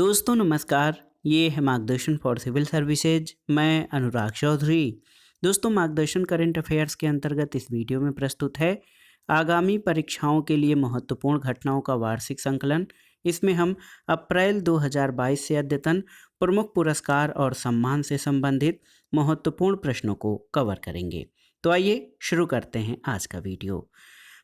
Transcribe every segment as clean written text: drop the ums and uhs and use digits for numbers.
दोस्तों नमस्कार। ये है मार्गदर्शन फॉर सिविल सर्विसेज। मैं अनुराग चौधरी। दोस्तों मार्गदर्शन करंट अफेयर्स के अंतर्गत इस वीडियो में प्रस्तुत है आगामी परीक्षाओं के लिए महत्वपूर्ण घटनाओं का वार्षिक संकलन। इसमें हम अप्रैल 2022 से अद्यतन प्रमुख पुरस्कार और सम्मान से संबंधित महत्वपूर्ण प्रश्नों को कवर करेंगे। तो आइए शुरू करते हैं आज का वीडियो।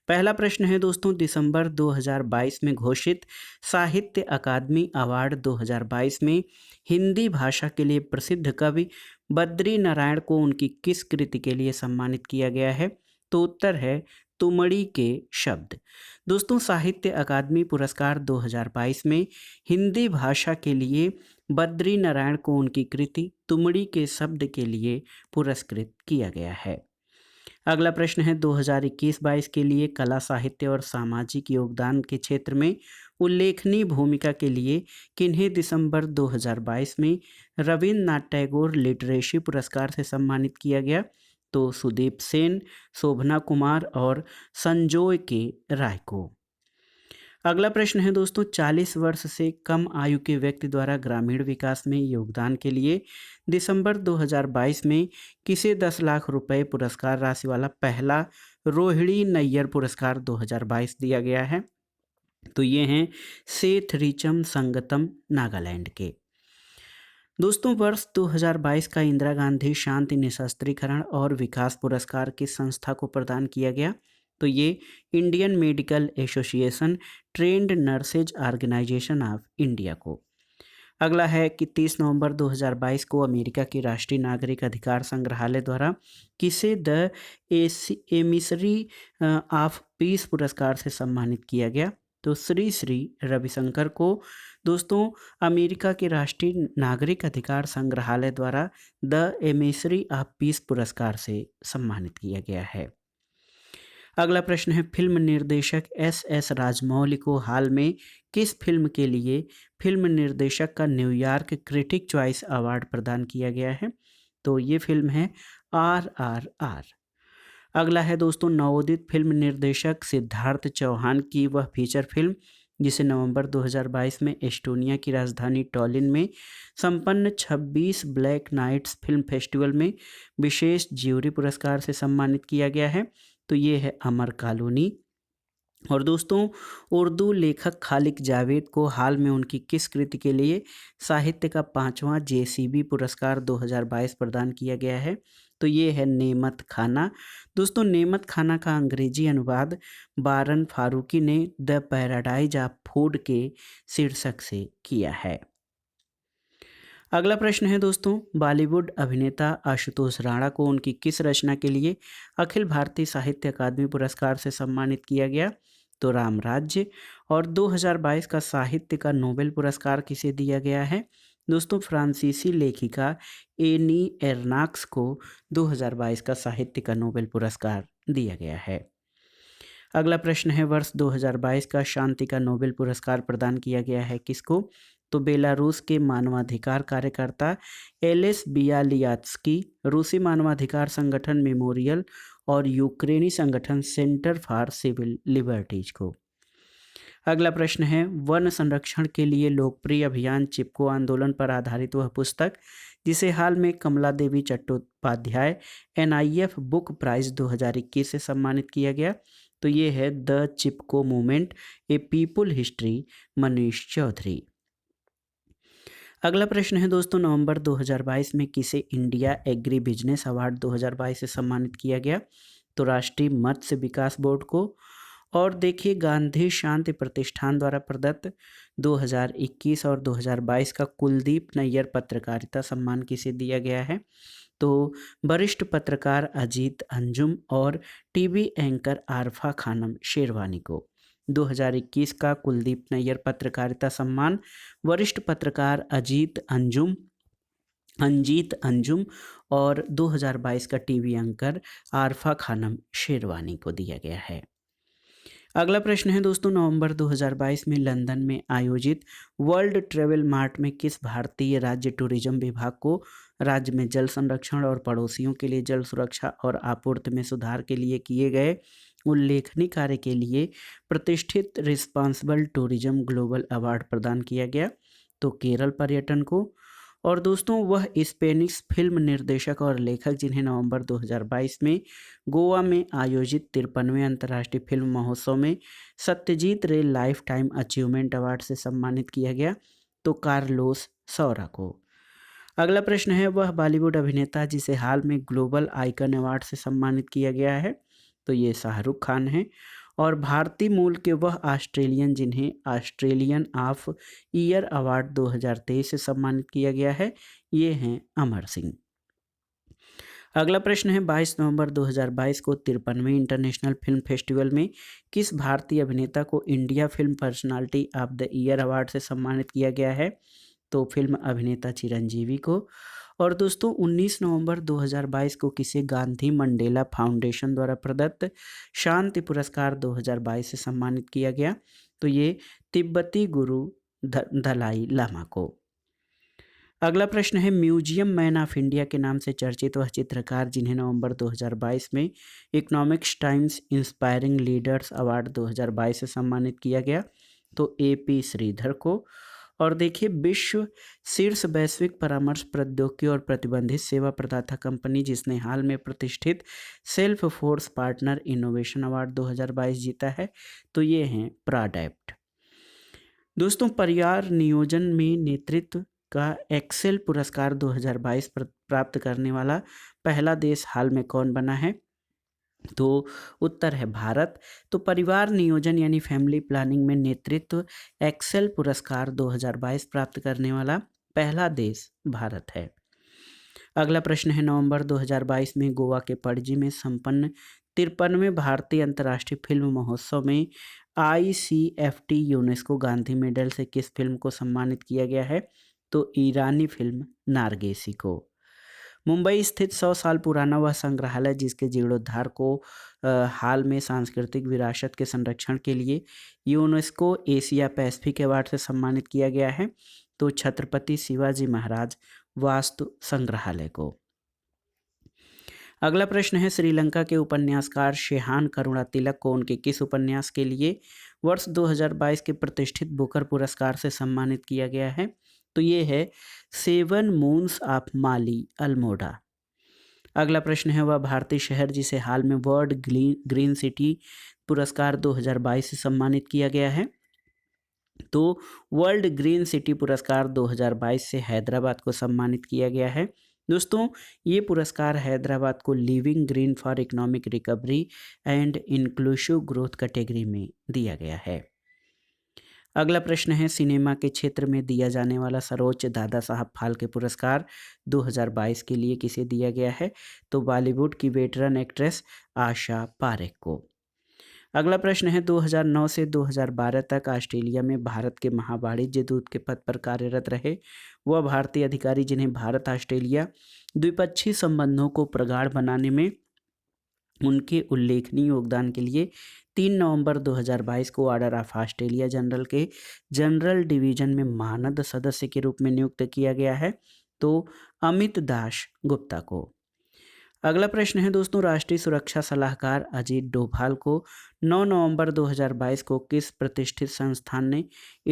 पहला प्रश्न है दोस्तों, दिसंबर 2022 में घोषित साहित्य अकादमी अवार्ड 2022 में हिंदी भाषा के लिए प्रसिद्ध कवि बद्री नारायण को उनकी किस कृति के लिए सम्मानित किया गया है? तो उत्तर है तुमड़ी के शब्द। दोस्तों साहित्य अकादमी पुरस्कार 2022 में हिंदी भाषा के लिए बद्री नारायण को उनकी कृति तुमड़ी के शब्द के लिए पुरस्कृत किया गया है। अगला प्रश्न है 2021-22 के लिए कला साहित्य और सामाजिक योगदान के क्षेत्र में उल्लेखनीय भूमिका के लिए किन्हें दिसंबर 2022 में रविन्द्रनाथ टैगोर लिटरेसी पुरस्कार से सम्मानित किया गया? तो सुदीप सेन, शोभना कुमार और संजोय के राय को। अगला प्रश्न है दोस्तों, 40 वर्ष से कम आयु के व्यक्ति द्वारा ग्रामीण विकास में योगदान के लिए दिसंबर 2022 में किसे 10 लाख रुपए पुरस्कार राशि वाला पहला रोहिणी नैयर पुरस्कार 2022 दिया गया है? तो ये हैं सेठ रिचम संगतम नागालैंड के। दोस्तों वर्ष 2022 का इंदिरा गांधी शांति निशस्त्रीकरण और विकास पुरस्कार किस संस्था को प्रदान किया गया? तो ये Indian Medical Association Trained Nurses Organisation of India को। अगला है कि 30 नवंबर 2022 को अमेरिका के राष्ट्रीय नागरिक अधिकार संग्रहालय द्वारा किसे द एमिसरी ऑफ पीस पुरस्कार से सम्मानित किया गया? तो श्री श्री रविशंकर को दोस्तों अमेरिका के राष्ट्रीय नागरिक अधिकार संग्रहालय द्वारा द एमिसरी ऑफ पीस पुरस्कार से सम्मानित किया गया है। अगला प्रश्न है, फिल्म निर्देशक एस राजमौली को हाल में किस फिल्म के लिए फिल्म निर्देशक का न्यूयॉर्क क्रिटिक चॉइस अवार्ड प्रदान किया गया है? तो ये फिल्म है RRR। अगला है दोस्तों, नवोदित फिल्म निर्देशक सिद्धार्थ चौहान की वह फीचर फिल्म जिसे नवंबर 2022 में एस्टोनिया की राजधानी टॉलिन में संपन्न 26 ब्लैक नाइट्स फिल्म फेस्टिवल में विशेष ज्यूरी पुरस्कार से सम्मानित किया गया है? तो ये है अमर कॉलोनी। और दोस्तों उर्दू लेखक खालिक जावेद को हाल में उनकी किस कृति के लिए साहित्य का 5वां JCB पुरस्कार 2022 प्रदान किया गया है? तो ये है नेमत खाना। दोस्तों नेमत खाना का अंग्रेजी अनुवाद बारन फारूकी ने द पैराडाइज ऑफ फूड के शीर्षक से किया है। अगला प्रश्न है दोस्तों, बॉलीवुड अभिनेता आशुतोष राणा को उनकी किस रचना के लिए अखिल भारतीय साहित्य अकादमी पुरस्कार से सम्मानित किया गया? तो राम राज्य। और 2022 का साहित्य का नोबेल पुरस्कार किसे दिया गया है? दोस्तों फ्रांसीसी लेखिका एनी एर्नाक्स को 2022 का साहित्य का नोबेल पुरस्कार दिया गया है। अगला प्रश्न है, वर्ष 2022 का शांति का नोबेल पुरस्कार प्रदान किया गया है किसको? तो बेलारूस के मानवाधिकार कार्यकर्ता एलेस बियालियात्स्की, रूसी मानवाधिकार संगठन मेमोरियल और यूक्रेनी संगठन सेंटर फॉर सिविल लिबर्टीज को। अगला प्रश्न है, वन संरक्षण के लिए लोकप्रिय अभियान चिपको आंदोलन पर आधारित वह पुस्तक जिसे हाल में Kamala Devi Chattopadhyay NIF Book Prize 2021 से सम्मानित किया गया? तो ये है the Chipko movement a people history, Manish Chaudhary. अगला प्रश्न है दोस्तों, नवंबर 2022 में किसे इंडिया एग्री बिजनेस अवार्ड 2022 से सम्मानित किया गया? तो राष्ट्रीय मत्स्य विकास बोर्ड को। और देखिए गांधी शांति प्रतिष्ठान द्वारा प्रदत्त 2021 और 2022 का कुलदीप नैयर पत्रकारिता सम्मान किसे दिया गया है? तो वरिष्ठ पत्रकार अजीत अंजुम और टीवी एंकर आरफा खानम शेरवानी को। 2021 का कुलदीप नैयर पत्रकारिता सम्मान वरिष्ठ पत्रकार अंजीत अंजुम और 2022 का टीवी एंकर आरफा खानम शेरवानी को दिया गया है। अगला प्रश्न है दोस्तों, नवंबर 2022 में लंदन में आयोजित वर्ल्ड ट्रेवल मार्ट में किस भारतीय राज्य टूरिज्म विभाग को राज्य में जल संरक्षण और पड़ोसियों के लिए जल सुरक्षा और आपूर्ति में सुधार के लिए किए गए उल्लेखनीय कार्य के लिए प्रतिष्ठित रिस्पॉन्सिबल टूरिज्म ग्लोबल अवार्ड प्रदान किया गया? तो केरल पर्यटन को। और दोस्तों वह स्पेनिश फिल्म निर्देशक और लेखक जिन्हें नवंबर 2022 में गोवा में आयोजित 53वें अंतर्राष्ट्रीय फिल्म महोत्सव में सत्यजीत रे लाइफ टाइम अचीवमेंट अवार्ड से सम्मानित किया गया, तो कार्लोस सौरा को। अगला प्रश्न है, वह बॉलीवुड अभिनेता जिसे हाल में ग्लोबल आइकन अवार्ड से सम्मानित किया गया है, तो ये शाहरुख खान है। और भारतीय मूल के वह ऑस्ट्रेलियन जिन्हें ऑस्ट्रेलियन ऑफ ईयर अवार्ड 2023 से सम्मानित किया गया है, ये हैं अमर सिंह। अगला प्रश्न है, 22 नवंबर 2022 को 53वें इंटरनेशनल फिल्म फेस्टिवल में किस भारतीय अभिनेता को India film personality of the year award से सम्मानित किया गया है, तो फिल्म अभिनेता चिरंजीवी को। और दोस्तों 19 नवंबर 2022 को किसे गांधी मंडेला फाउंडेशन द्वारा प्रदत्त शांति पुरस्कार 2022 से सम्मानित किया गया, तो ये तिब्बती गुरु दलाई लामा को। अगला प्रश्न है, म्यूजियम मैन ऑफ इंडिया के नाम से चर्चित वह चित्रकार जिन्हें नवंबर 2022 में economics times inspiring leaders award 2022 से सम्मानित किया गया, तो AP श्रीधर को। और देखिए, विश्व शीर्ष वैश्विक परामर्श प्रौद्योगिकी और प्रतिबंधित सेवा प्रदाता कंपनी जिसने हाल में प्रतिष्ठित self force partner innovation award 2022 जीता है, तो ये हैं प्राडेप्ट। दोस्तों परिवार नियोजन में नेतृत्व का एक्सेल पुरस्कार 2022 प्राप्त करने वाला पहला देश हाल में कौन बना है, तो उत्तर है भारत। तो परिवार नियोजन यानी फैमिली प्लानिंग में नेतृत्व एक्सेल पुरस्कार 2022 प्राप्त करने वाला पहला देश भारत है। अगला प्रश्न है, नवंबर 2022 में गोवा के पणजी में संपन्न 53वें भारतीय अंतर्राष्ट्रीय फिल्म महोत्सव में ICFT यूनेस्को गांधी मेडल से किस फिल्म को सम्मानित किया गया है, तो ईरानी फिल्म नारगेसी को। मुंबई स्थित 100 साल पुराना वह संग्रहालय जिसके जीर्णोद्धार को हाल में सांस्कृतिक विरासत के संरक्षण के लिए यूनेस्को एशिया पैसिफिक अवार्ड से सम्मानित किया गया है, तो छत्रपति शिवाजी महाराज वास्तु संग्रहालय को। अगला प्रश्न है, श्रीलंका के उपन्यासकार शेहान करुणातिलक को उनके किस उपन्यास के लिए वर्ष 2022 के प्रतिष्ठित बुकर पुरस्कार से सम्मानित किया गया है, तो ये है 7 मून्स ऑफ माली अल्मोडा। अगला प्रश्न है, वह भारतीय शहर जिसे हाल में वर्ल्ड ग्रीन सिटी पुरस्कार 2022 से सम्मानित किया गया है, तो वर्ल्ड ग्रीन सिटी पुरस्कार 2022 से हैदराबाद को सम्मानित किया गया है। दोस्तों ये पुरस्कार हैदराबाद को living green for economic recovery and inclusive growth category में दिया गया है। अगला प्रश्न है, सिनेमा के क्षेत्र में दिया जाने वाला सर्वोच्च दादा साहब फाल्के पुरस्कार 2022 के लिए किसे दिया गया है, तो बॉलीवुड की वेटरन एक्ट्रेस आशा पारेख को। अगला प्रश्न है, 2009 से 2012 तक ऑस्ट्रेलिया में भारत के महावाणिज्य दूत के पद पर कार्यरत रहे वह भारतीय अधिकारी जिन्हें भारत ऑस्ट्रेलिया द्विपक्षीय संबंधों को प्रगाढ़ बनाने में उनके उल्लेखनीय योगदान के लिए 3 नवंबर 2022 को ऑर्डर ऑफ ऑस्ट्रेलिया जनरल के जनरल डिवीजन में मानद सदस्य के रूप में नियुक्त किया गया है, तो अमित दास गुप्ता को। अगला प्रश्न है दोस्तों, राष्ट्रीय सुरक्षा सलाहकार अजीत डोभाल को 9 नवंबर 2022 को किस प्रतिष्ठित संस्थान ने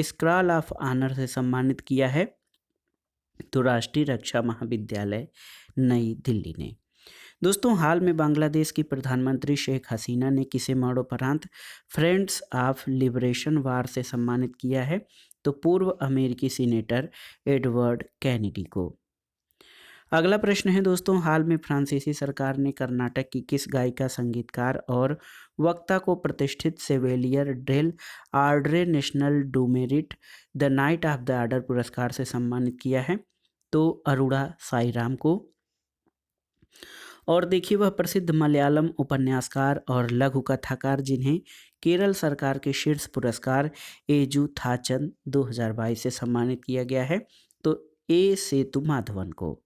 स्क्रॉल ऑफ ऑनर से सम्मानित किया है, तो राष्ट्रीय रक्षा महाविद्यालय नई दिल्ली ने। दोस्तों हाल में बांग्लादेश की प्रधानमंत्री शेख हसीना ने किसे मरणोपरांत फ्रेंड्स ऑफ लिबरेशन वार से सम्मानित किया है, तो पूर्व अमेरिकी सीनेटर एडवर्ड कैनेडी को। अगला प्रश्न है दोस्तों, हाल में फ्रांसीसी सरकार ने कर्नाटक की किस गायिका, संगीतकार और वक्ता को प्रतिष्ठित सेवेलियर डेल आर्डरे नेशनल डू मेरिट the knight of the order पुरस्कार से सम्मानित किया है, तो अरुणा साईराम को। और देखिए वह प्रसिद्ध मलयालम उपन्यासकार और लघु कथाकार जिन्हें केरल सरकार के शीर्ष पुरस्कार एजू थाचन 2022 से सम्मानित किया गया है, तो ए सेतु माधवन को।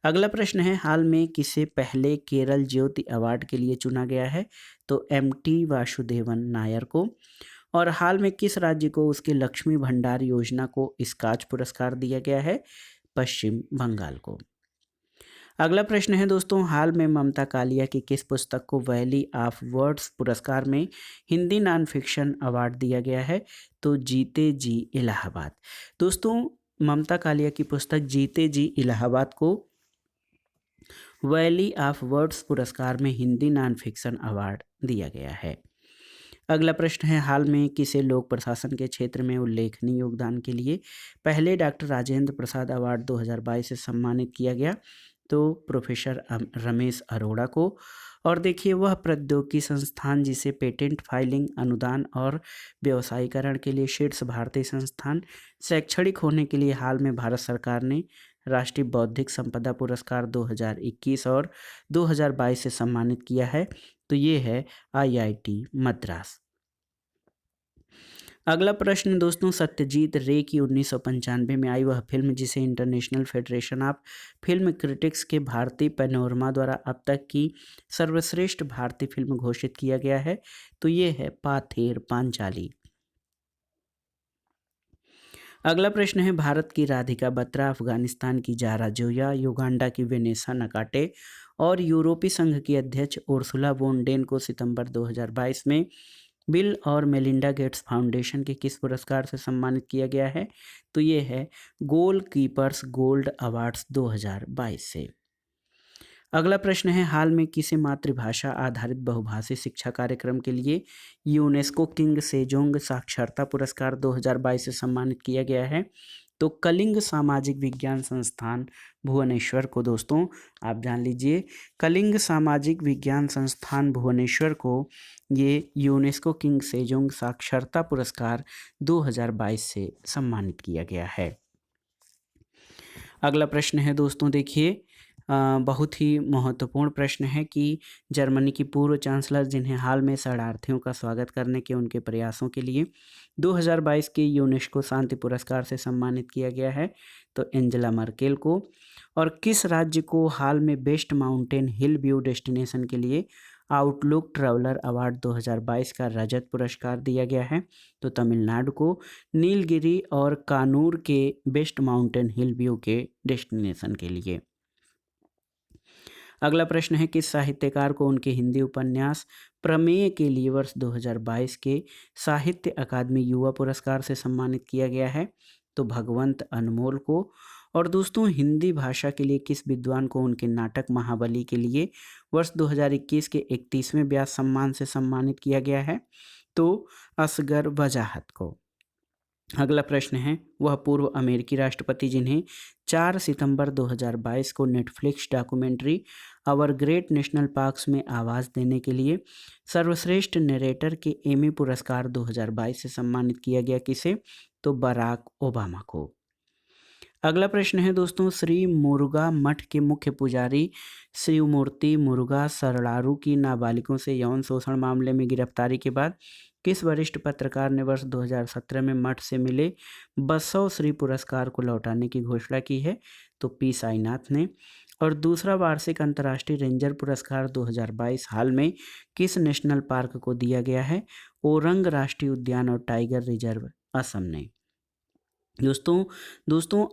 अगला प्रश्न है, हाल में किसे पहले केरल ज्योति अवार्ड के लिए चुना गया है, तो MT वासुदेवन नायर को। और हाल में किस राज्य को उसके लक्ष्मी भंडार योजना को स्कॉच पुरस्कार दिया गया है, पश्चिम बंगाल को। अगला प्रश्न है दोस्तों, हाल में ममता कालिया की किस पुस्तक को वैली ऑफ वर्ड्स पुरस्कार में हिंदी नॉन फिक्शन अवार्ड दिया गया है? तो जीते जी इलाहाबाद। दोस्तों, ममता कालिया की पुस्तक जीते जी इलाहाबाद को वैली ऑफ वर्ड्स पुरस्कार में हिंदी नॉन फिक्शन अवार्ड दिया गया है। अगला प्रश्न है, हाल में किसे लोक प्रशासन के क्षेत्र में उल्लेखनीय योगदान के लिए पहले डॉक्टर राजेंद्र प्रसाद अवार्ड 2022 से सम्मानित किया गया? तो प्रोफेसर रमेश अरोड़ा को। और देखिए, वह प्रौद्योगिकी संस्थान जिसे पेटेंट फाइलिंग, अनुदान और व्यवसायीकरण के लिए शीर्ष भारतीय संस्थान शैक्षणिक होने के लिए हाल में भारत सरकार ने राष्ट्रीय बौद्धिक संपदा पुरस्कार 2021 और 2022 से सम्मानित किया है, तो ये है IIT मद्रास। अगला प्रश्न दोस्तों, सत्यजीत रे की 1995 में आई वह फिल्म जिसे international federation of film critics के भारतीय पैनोरमा द्वारा अब तक की सर्वश्रेष्ठ भारतीय फिल्म घोषित किया गया है, तो ये है पाथेर पांचाली। अगला प्रश्न है, भारत की राधिका बत्रा, अफगानिस्तान की जारा जोया, युगांडा की वेनेसा नकाटे और यूरोपीय संघ की अध्यक्ष उर्सुला वोन डेन को सितंबर 2022 में बिल और मेलिंडा गेट्स फाउंडेशन के किस पुरस्कार से सम्मानित किया गया है? तो ये है गोल कीपर्स गोल्ड अवार्ड्स 2022 से। अगला प्रश्न है, हाल में किसे मातृभाषा आधारित बहुभाषी शिक्षा कार्यक्रम के लिए यूनेस्को किंग सेजोंग साक्षरता पुरस्कार 2022 से सम्मानित किया गया है? तो कलिंग सामाजिक विज्ञान संस्थान भुवनेश्वर को। दोस्तों, आप जान लीजिए, कलिंग सामाजिक विज्ञान संस्थान भुवनेश्वर को ये यूनेस्को किंग सेजोंग साक्षरता पुरस्कार 2022 से सम्मानित किया गया है। अगला प्रश्न है दोस्तों, देखिए, बहुत ही महत्वपूर्ण प्रश्न है कि जर्मनी की पूर्व चांसलर जिन्हें हाल में शरणार्थियों का स्वागत करने के उनके प्रयासों के लिए 2022 के यूनेस्को शांति पुरस्कार से सम्मानित किया गया है, तो एंजेला मर्केल को। और किस राज्य को हाल में बेस्ट माउंटेन हिल व्यू डेस्टिनेशन के लिए आउटलुक ट्रैवलर अवार्ड 2022 का रजत पुरस्कार दिया गया है? तो तमिलनाडु को नीलगिरी और कानूर के बेस्ट माउंटेन हिल व्यू के डेस्टिनेशन के लिए। अगला प्रश्न है, किस साहित्यकार को उनके हिंदी उपन्यास प्रमेय के लिए वर्ष 2022 के साहित्य अकादमी युवा पुरस्कार से सम्मानित किया गया है? तो भगवंत अनमोल को। और दोस्तों, हिंदी भाषा के लिए किस विद्वान को उनके नाटक महाबली के लिए वर्ष 2021 के 31वें व्यास सम्मान से सम्मानित किया गया है? तो असगर वजाहत को। अगला प्रश्न है, वह पूर्व अमेरिकी राष्ट्रपति जिन्हें 4 सितंबर 2022 को Netflix documentary Our Great National Parks में आवाज़ देने के लिए सर्वश्रेष्ठ नरेटर के एमी पुरस्कार 2022 से सम्मानित किया गया, किसे? तो बराक ओबामा को। अगला प्रश्न है दोस्तों, श्री मुरुगा मठ के मुख्य पुजारी शिवमूर्ति मुरुगा सरलारू की नाबालिगों से यौन शोषण मामले में गिरफ्तारी के बाद किस वरिष्ठ पत्रकार ने वर्ष 2017 में मठ से मिले बसव श्री पुरस्कार को लौटाने की घोषणा की है? तो पी साईनाथ ने। और दूसरा वार्षिक अंतर्राष्ट्रीय रेंजर पुरस्कार 2022 हाल में किस नेशनल पार्क को दिया गया है? ओरंग राष्ट्रीय उद्यान और टाइगर रिजर्व असम ने। दोस्तों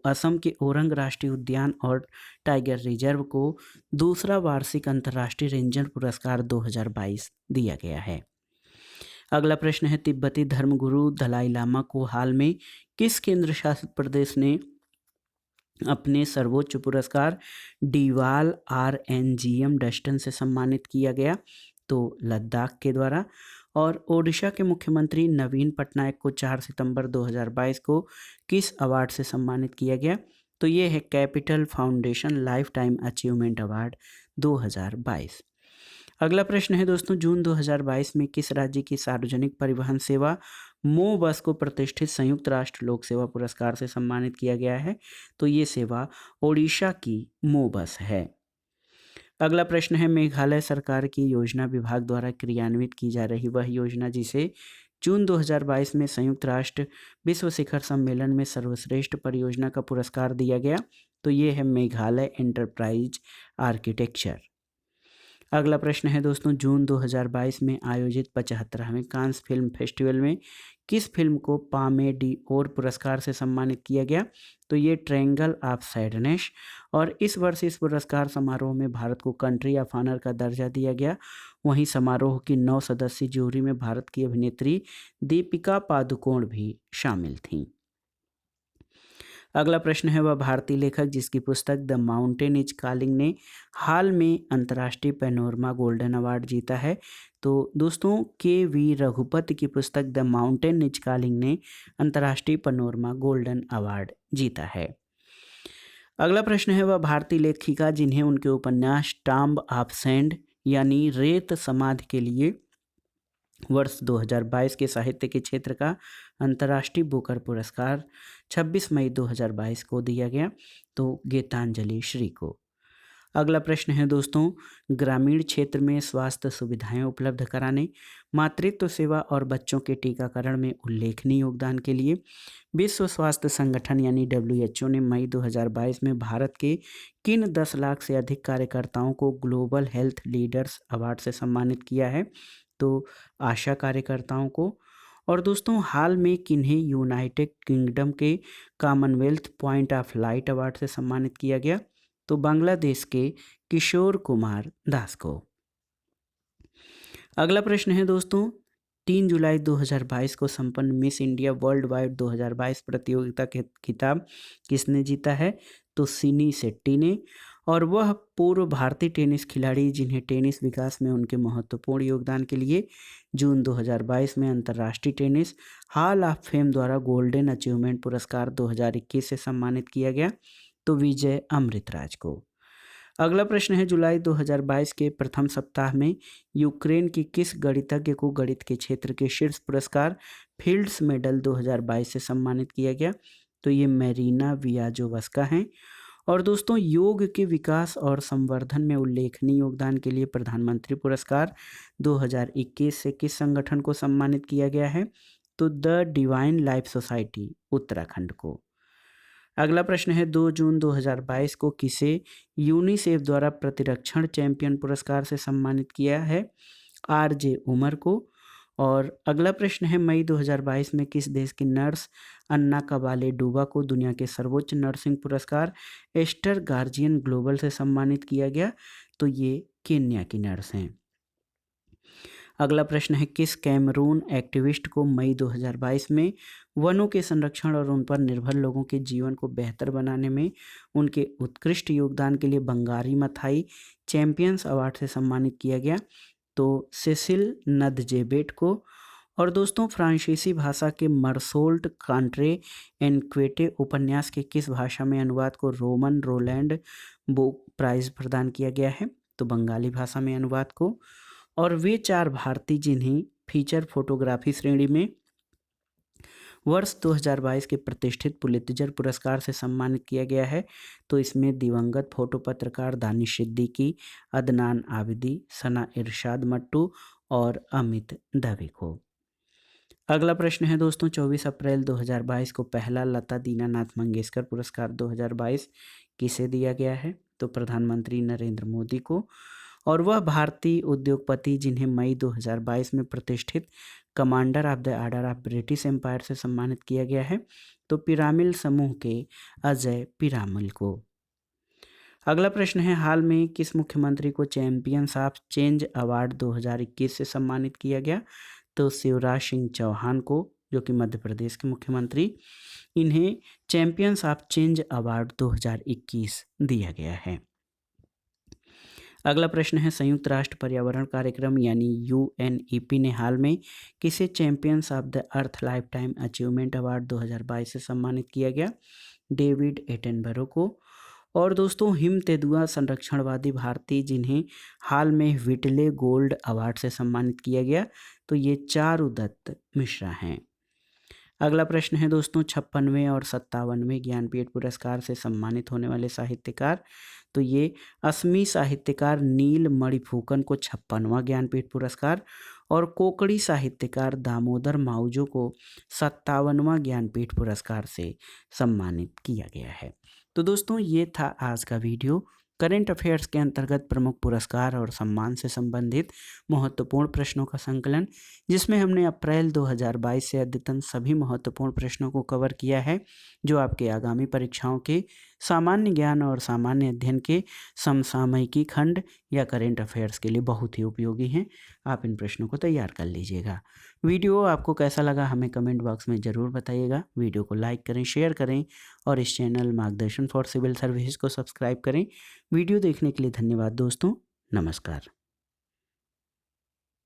असम के ओरंग राष्ट्रीय उद्यान और टाइगर रिजर्व को दूसरा वार्षिक अंतर्राष्ट्रीय रेंजर पुरस्कार 2022 दिया गया है। अगला प्रश्न है, तिब्बती धर्मगुरु दलाई लामा को हाल में किस केंद्र शासित प्रदेश ने अपने सर्वोच्च पुरस्कार डीवाल RNGM डस्टन से सम्मानित किया गया? तो लद्दाख के द्वारा। और ओडिशा के मुख्यमंत्री नवीन पटनायक को 4 सितंबर 2022 को किस अवार्ड से सम्मानित किया गया? तो ये है capital foundation life time achievement award 2022। अगला प्रश्न है दोस्तों, जून 2022 में किस राज्य की सार्वजनिक परिवहन सेवा मो बस को प्रतिष्ठित संयुक्त राष्ट्र लोक सेवा पुरस्कार से सम्मानित किया गया है? तो ये सेवा ओडिशा की मो बस है। अगला प्रश्न है, मेघालय सरकार की योजना विभाग द्वारा क्रियान्वित की जा रही वह योजना जिसे जून 2022 में संयुक्त राष्ट्र विश्व शिखर सम्मेलन में सर्वश्रेष्ठ परियोजना का पुरस्कार दिया गया? तो ये है मेघालय एंटरप्राइज आर्किटेक्चर। अगला प्रश्न है दोस्तों, जून 2022 में आयोजित 75वें कांस फिल्म फेस्टिवल में किस फिल्म को पामे डी ओर पुरस्कार से सम्मानित किया गया? तो ये ट्रायंगल ऑफ सैडनेस। और इस वर्ष इस पुरस्कार समारोह में भारत को कंट्री ऑफ ऑनर का दर्जा दिया गया। वहीं समारोह की 9 सदस्यीय जूरी में भारत की अभिनेत्री दीपिका पादुकोण भी शामिल थीं। अगला प्रश्न है, वह भारतीय लेखक जिसकी पुस्तक द माउंटेन इज कॉलिंग ने हाल में अंतर्राष्ट्रीय पैनोरमा गोल्डन अवार्ड जीता है? तो दोस्तों के.वी. रघुपति की पुस्तक द माउंटेन इज कॉलिंग ने अंतर्राष्ट्रीय पैनोरमा गोल्डन अवार्ड जीता है। अगला प्रश्न है, वह भारतीय लेखिका जिन्हें उनके उपन्यास टॉम्ब ऑफ सैंड यानी रेत समाधि के लिए वर्ष 2022 के साहित्य के क्षेत्र का अंतर्राष्ट्रीय बुकर पुरस्कार 26 मई 2022 को दिया गया? तो गीतांजलि श्री को। अगला प्रश्न है दोस्तों, ग्रामीण क्षेत्र में स्वास्थ्य सुविधाएं उपलब्ध कराने, मातृत्व सेवा और बच्चों के टीकाकरण में उल्लेखनीय योगदान के लिए विश्व स्वास्थ्य संगठन यानी WHO ने मई 2022 में भारत के किन 10 लाख से अधिक कार्यकर्ताओं को ग्लोबल हेल्थ लीडर्स अवार्ड से सम्मानित किया है? तो आशा कार्यकर्ताओं को। और दोस्तों हाल में किन्हें यूनाइटेड किंगडम के Commonwealth point of light award से सम्मानित किया गया? तो बांग्लादेश के किशोर कुमार दास को। अगला प्रश्न है दोस्तों, 3 जुलाई 2022 को संपन्न मिस इंडिया वर्ल्ड वाइड 2022 प्रतियोगिता के खिताब किसने जीता है? तो सिनी शेट्टी ने। और वह पूर्व भारतीय टेनिस खिलाड़ी जिन्हें टेनिस विकास में उनके महत्वपूर्ण योगदान के लिए जून 2022 में अंतर्राष्ट्रीय टेनिस हॉल ऑफ फेम द्वारा गोल्डन अचीवमेंट पुरस्कार 2021 से सम्मानित किया गया? तो विजय अमृतराज को। अगला प्रश्न है, जुलाई 2022 के प्रथम सप्ताह में यूक्रेन की किस गणितज्ञ को गणित के क्षेत्र के शीर्ष पुरस्कार फील्ड्स मेडल 2022 से सम्मानित किया गया? तो ये मैरीना वियाजोवस्का हैं। और दोस्तों योग के विकास और संवर्धन में उल्लेखनीय योगदान के लिए प्रधानमंत्री पुरस्कार 2021 से किस संगठन को सम्मानित किया गया है? तो the divine life society Uttarakhand को। अगला प्रश्न है, 2 जून 2022 को किसे यूनिसेफ द्वारा प्रतिरक्षण चैंपियन पुरस्कार से सम्मानित किया है? RJ उमर को। और अगला प्रश्न है, मई 2022 में किस देश की नर्स अन्ना कबाले डूबा को दुनिया के सर्वोच्च नर्सिंग पुरस्कार एस्टर गार्जियन ग्लोबल से सम्मानित किया गया? तो ये केन्या की नर्स हैं। अगला प्रश्न है, किस कैमरून एक्टिविस्ट को मई 2022 में वनों के संरक्षण और उन पर निर्भर लोगों के जीवन को बेहतर बनाने में उनके उत्कृष्ट योगदान के लिए बंगारी मथाई चैंपियंस अवार्ड से सम्मानित किया गया? तो सेसिल नदजेबेट को। और दोस्तों फ्रांसीसी भाषा के मर्सोल्ट कांट्रे एनक्वेटे उपन्यास के किस भाषा में अनुवाद को रोमन रोलैंड बुक प्राइज प्रदान किया गया है? तो बंगाली भाषा में अनुवाद को। और वे 4 भारतीय जिन्हें फीचर फोटोग्राफी श्रेणी में वर्ष 2022 के प्रतिष्ठित पुलित्जर पुरस्कार से सम्मानित किया गया है? तो इसमें दिवंगत फोटो पत्रकार दानिश सिद्दीकी, अदनान आबिदी, सना इरशाद मट्टू और अमित दवे को। अगला प्रश्न है दोस्तों, 24 अप्रैल 2022 को पहला लता दीनानाथ मंगेशकर पुरस्कार 2022 किसे दिया गया है? तो प्रधानमंत्री नरेंद्र मोदी को। और वह भारतीय उद्योगपति जिन्हें मई 2022 में प्रतिष्ठित commander of the order of British empire से सम्मानित किया गया है? तो पिरामिल समूह के अजय पिरामिल को। अगला प्रश्न है, हाल में किस मुख्यमंत्री को चैंपियंस ऑफ चेंज अवार्ड 2021 से सम्मानित किया गया? तो शिवराज सिंह चौहान को, जो कि मध्य प्रदेश के मुख्यमंत्री। इन्हें चैंपियंस ऑफ चेंज अवार्ड 2021 दिया गया है। अगला प्रश्न है, संयुक्त राष्ट्र पर्यावरण कार्यक्रम यानी UNEP ने हाल में किसे champions of the earth life time achievement award 2022 से सम्मानित किया गया? डेविड एटनबरो को। और दोस्तों हिम तेंदुआ संरक्षणवादी भारतीय जिन्हें हाल में व्हिटले गोल्ड अवार्ड से सम्मानित किया गया? तो ये चारुदत्त मिश्रा हैं। अगला प्रश्न है दोस्तों, 56वें और 57वें ज्ञानपीठ पुरस्कार से सम्मानित होने वाले साहित्यकार? तो ये असमी साहित्यकार नील मणिफूकन को 56वां ज्ञानपीठ पुरस्कार और कोकड़ी साहित्यकार दामोदर माउजो को 57वां ज्ञानपीठ पुरस्कार से सम्मानित किया गया है। तो दोस्तों ये था आज का वीडियो। करंट अफेयर्स के अंतर्गत प्रमुख पुरस्कार और सम्मान से संबंधित महत्वपूर्ण प्रश्नों का संकलन, जिसमें हमने अप्रैल 2022 से अद्यतन सभी महत्वपूर्ण प्रश्नों को कवर किया है, जो आपके आगामी परीक्षाओं के सामान्य ज्ञान और सामान्य अध्ययन के समसामयिकी खंड या करंट अफेयर्स के लिए बहुत ही उपयोगी हैं। आप इन प्रश्नों को तैयार कर लीजिएगा। वीडियो आपको कैसा लगा हमें कमेंट बॉक्स में ज़रूर बताइएगा। वीडियो को लाइक करें, शेयर करें और इस चैनल मार्गदर्शन फॉर सिविल सर्विसेज को सब्सक्राइब करें। वीडियो देखने के लिए धन्यवाद दोस्तों। नमस्कार।